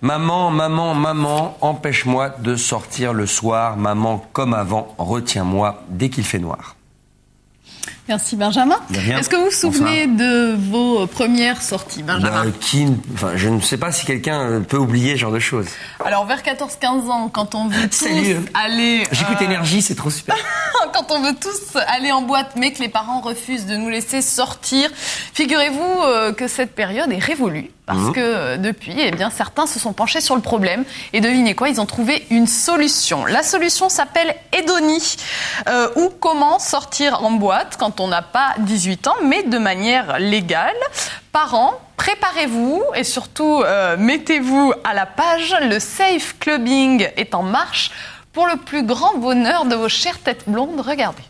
Maman, maman, maman, empêche-moi de sortir le soir. Maman, comme avant, retiens-moi dès qu'il fait noir. Merci Benjamin. Est-ce que vous vous souvenez de vos premières sorties, Benjamin? Je ne sais pas si quelqu'un peut oublier ce genre de choses. Alors vers 14-15 ans, quand on veut tous aller... J'écoute Énergie, c'est trop super. Quand on veut tous aller en boîte, mais que les parents refusent de nous laisser sortir, figurez-vous que cette période est révolue. Parce que depuis, eh bien, certains se sont penchés sur le problème. Et devinez quoi, ils ont trouvé une solution. La solution s'appelle Edonie, ou comment sortir en boîte quand on n'a pas 18 ans, mais de manière légale. Parents, préparez-vous et surtout mettez-vous à la page. Le safe clubbing est en marche pour le plus grand bonheur de vos chères têtes blondes. Regardez.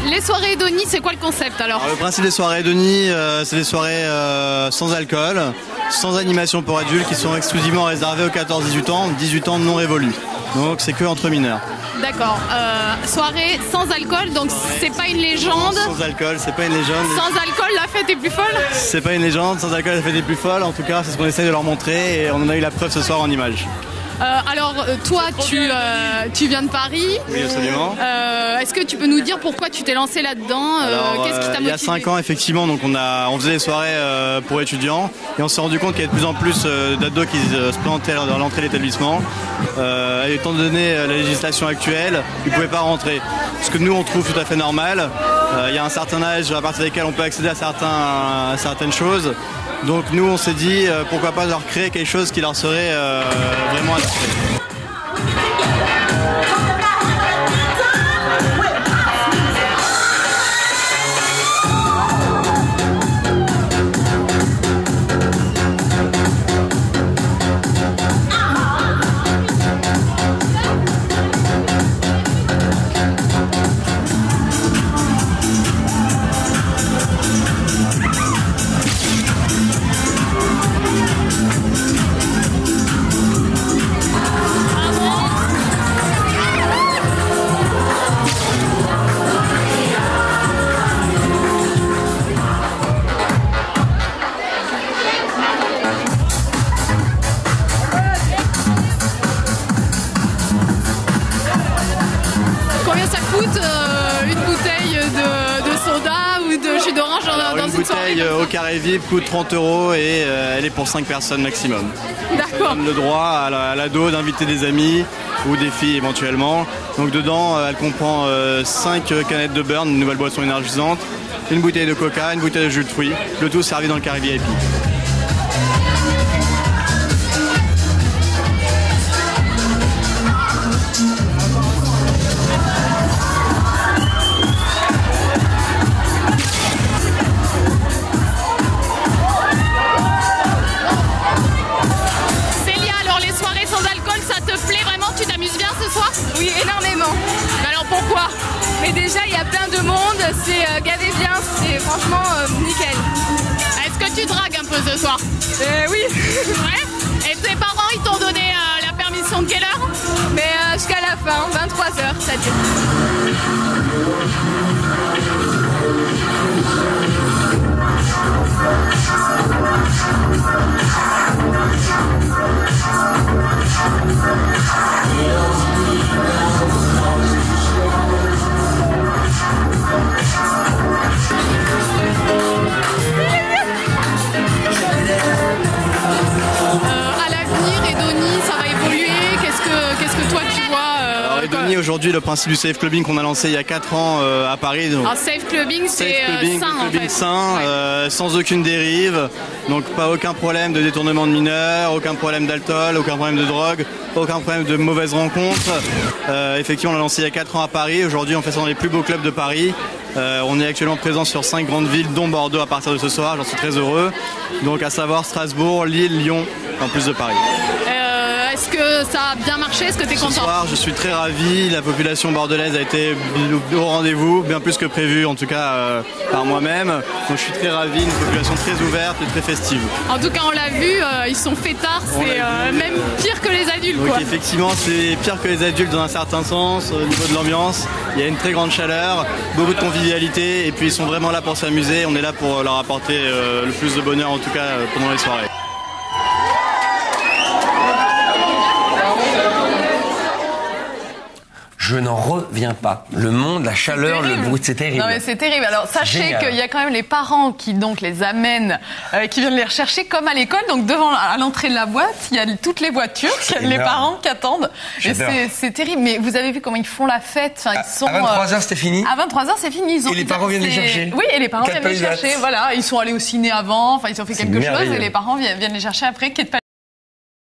Les soirées Edonie, c'est quoi le concept alors? Le principe des soirées Edonie, c'est des soirées sans alcool, sans animation pour adultes, qui sont exclusivement réservées aux 14-18 ans, 18 ans non révolus. Donc c'est que entre mineurs. D'accord. Soirée sans alcool, donc c'est pas une légende. Sans alcool, c'est pas une légende. Sans alcool, la fête est plus folle? C'est pas une légende, sans alcool, la fête est plus folle. En tout cas, c'est ce qu'on essaie de leur montrer et on en a eu la preuve ce soir en images. Alors, toi, tu viens de Paris. Oui, absolument. Est-ce que tu peux nous dire pourquoi tu t'es lancé là-dedans? Qu'est-ce qui t'a motivé? Il y a 5 ans, effectivement, donc on faisait des soirées pour étudiants et on s'est rendu compte qu'il y avait de plus en plus d'ados qui se présentaient dans l'entrée de l'établissement. Et étant donné la législation actuelle, ils ne pouvaient pas rentrer. Ce que nous, on trouve tout à fait normal. Il y a un certain âge à partir desquels on peut accéder à certaines choses. Donc nous on s'est dit pourquoi pas leur créer quelque chose qui leur serait vraiment adapté. Combien ça coûte une bouteille de soda ou de jus d'orange dans une soirée? Une bouteille au carré VIP coûte 30 € et elle est pour 5 personnes maximum. D'accord. Ça donne le droit à l'ado d'inviter des amis ou des filles éventuellement. Donc dedans, elle comprend 5 canettes de Burn, une nouvelle boisson énergisante, une bouteille de coca, une bouteille de jus de fruits, le tout servi dans le carré VIP. Oui, énormément. Alors pourquoi? Mais déjà, il y a plein de monde, c'est gavé bien, c'est franchement nickel. Est-ce que tu dragues un peu ce soir? Oui. Ouais. Et tes parents, ils t'ont donné la permission de quelle heure? Mais jusqu'à la fin, 23h, ça dure. À l'avenir, Edoni, ça va évoluer. Qu'est-ce que toi tu vois Alors Edoni, aujourd'hui, le principe du safe clubbing qu'on a lancé il y a 4 ans à Paris. Donc, alors, safe clubbing, c'est sain en fait. sain, sans aucune dérive, donc pas aucun problème de détournement de mineurs, aucun problème d'alcool, aucun problème de drogue, aucun problème de mauvaises rencontres. Effectivement, on l'a lancé il y a 4 ans à Paris. Aujourd'hui, on fait ça dans les plus beaux clubs de Paris. On est actuellement présent sur 5 grandes villes, dont Bordeaux à partir de ce soir. J'en suis très heureux. Donc à savoir Strasbourg, Lille, Lyon, en plus de Paris. Est-ce que ça a bien marché? Est-ce que tu es content? Ce soir, je suis très ravi. La population bordelaise a été au rendez-vous, bien plus que prévu, en tout cas par moi-même. Donc je suis très ravi, une population très ouverte et très festive. En tout cas, on l'a vu, ils sont fêtards, c'est même pire que les adultes. Donc quoi. effectivement, c'est pire que les adultes dans un certain sens, au niveau de l'ambiance. Il y a une très grande chaleur, beaucoup de convivialité, et puis ils sont vraiment là pour s'amuser. On est là pour leur apporter le plus de bonheur, en tout cas pendant les soirées. Je n'en reviens pas. Le monde, la chaleur, le bruit, c'est terrible. Non mais c'est terrible. Alors sachez qu'il y a quand même les parents qui donc les amènent, qui viennent les rechercher comme à l'école. Donc devant, à l'entrée de la boîte, il y a toutes les voitures, il y a les parents qui attendent. Et c'est terrible. Mais vous avez vu comment ils font la fête. Enfin, ils sont, à 23h, c'était fini. À 23h, c'est fini. Et les parents viennent les chercher. Oui, et les parents viennent les chercher. Voilà, ils sont allés au ciné avant. Enfin, ils ont fait quelque chose et les parents viennent les chercher après. Quai de